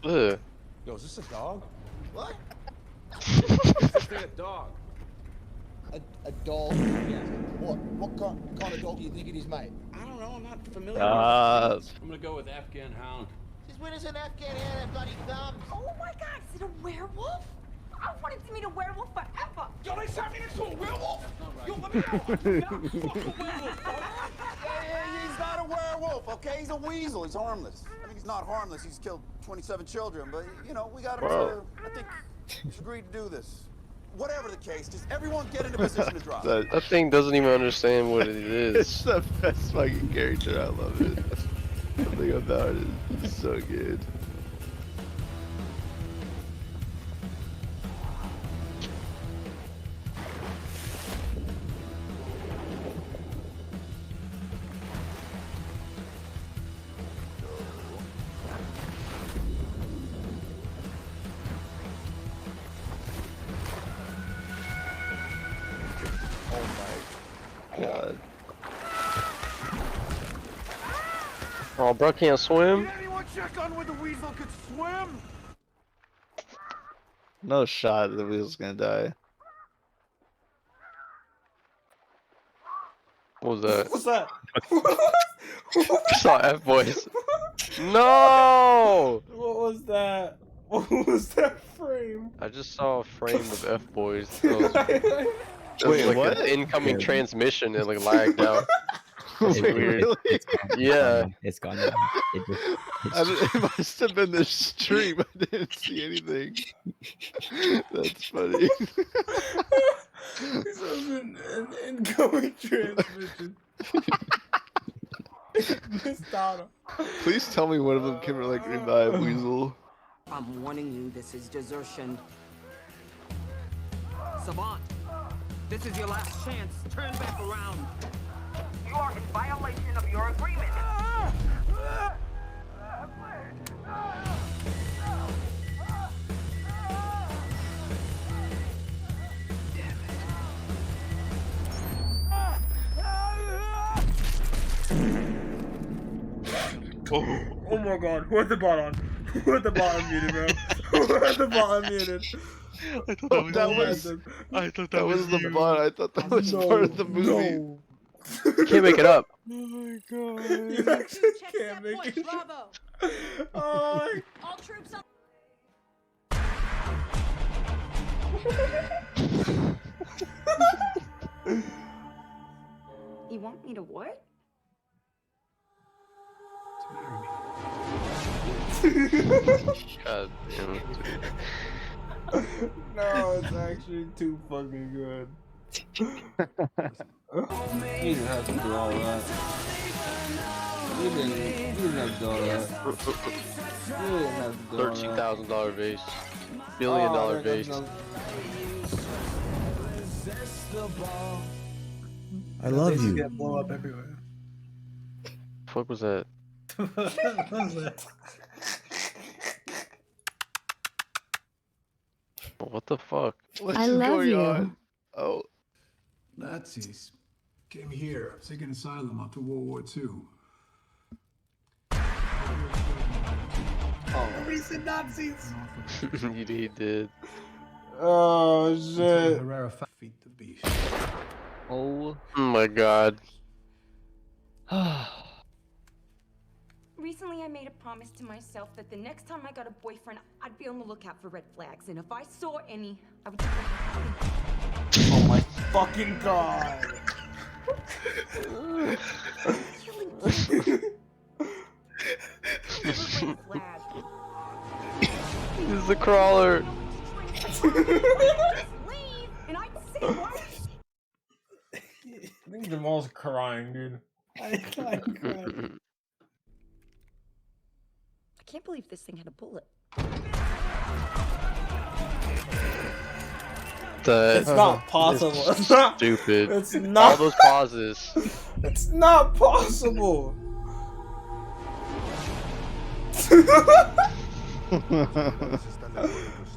Ugh. Yo, is this a dog? What? Is this thing a dog? A dog? Yeah. What kind of dog do you think it is, mate? I don't know. I'm not familiar Stop. with breeds. I'm gonna go with Afghan Hound. Since when is an Afghan hound have bloody thumbs? Oh my god, is it a werewolf? I wanted to meet a werewolf forever. Yo, they turned me into a werewolf? Yo, let me go. I'm not a fucking werewolf, dog. Yeah, he's not a werewolf, okay? He's a weasel. He's harmless. I mean, he's not harmless. He's killed 27 children, but, you know, we got him to... I think he's agreed to do this. Whatever the case, just everyone get in a position to drop. That thing doesn't even understand what it It's is. the best fucking character. I love it. Something about it is so good. God. Oh, bro can't swim? Did anyone check on whether the weasel could swim? No shot the weasel's gonna die. What was that? What's that? I saw F boys. No! What was that? What was that frame? I just saw a frame of F boys. It was Wait, like what? an incoming transmission and like lagged out. It's Wait, weird. really? Yeah. It's gone now. It just, It must have been the stream. I didn't see anything. That's funny. This was an incoming transmission. Missed out. Please tell me one of them can like revive Weasel. I'm warning you, this is desertion. Savant, this is your last chance. Turn back around. You are in violation of your agreement. Oh my god, who had the bot on? Who had the bot unmuted, bro? Who had the bot unmuted? I thought that was the bot. I thought that was part of the movie. No. You can't make it up. Oh my god. You actually Check can't that make point, it. bravo. Oh All troops on. You want me to what? God damn it. no, it's actually too fucking good. You didn't have to do all that. You didn't have to do all that. You didn't have to do all that. $13,000 vase. $1 billion vase. I love you. Get blow up everywhere. Fuck was that? What was that? What the fuck? What I is love going you. on? Oh. Nazis came here seeking asylum after World War II. Recent Nazis. He did. Oh shit. Herrera feed the beast. Oh. Oh my god. Recently, I made a promise to myself that the next time I got a boyfriend, I'd be on the lookout for red flags, and if I saw any, I would. Oh my fucking god. Red flag. This is a crawler. Just leave, and I'd say what? I think Jamal's crying, dude. I cried. I can't believe this thing had a bullet. It's not possible. It's not Stupid. It's not. All those pauses. It's not possible.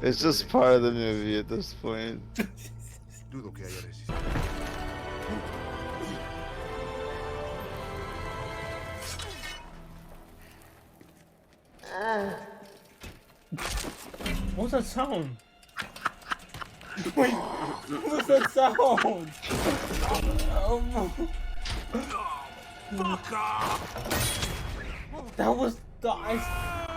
It's just part of the movie at this point. Dudo que haya resistido. What's that sound? Wait, what's that sound? Fuck off! That was the ice.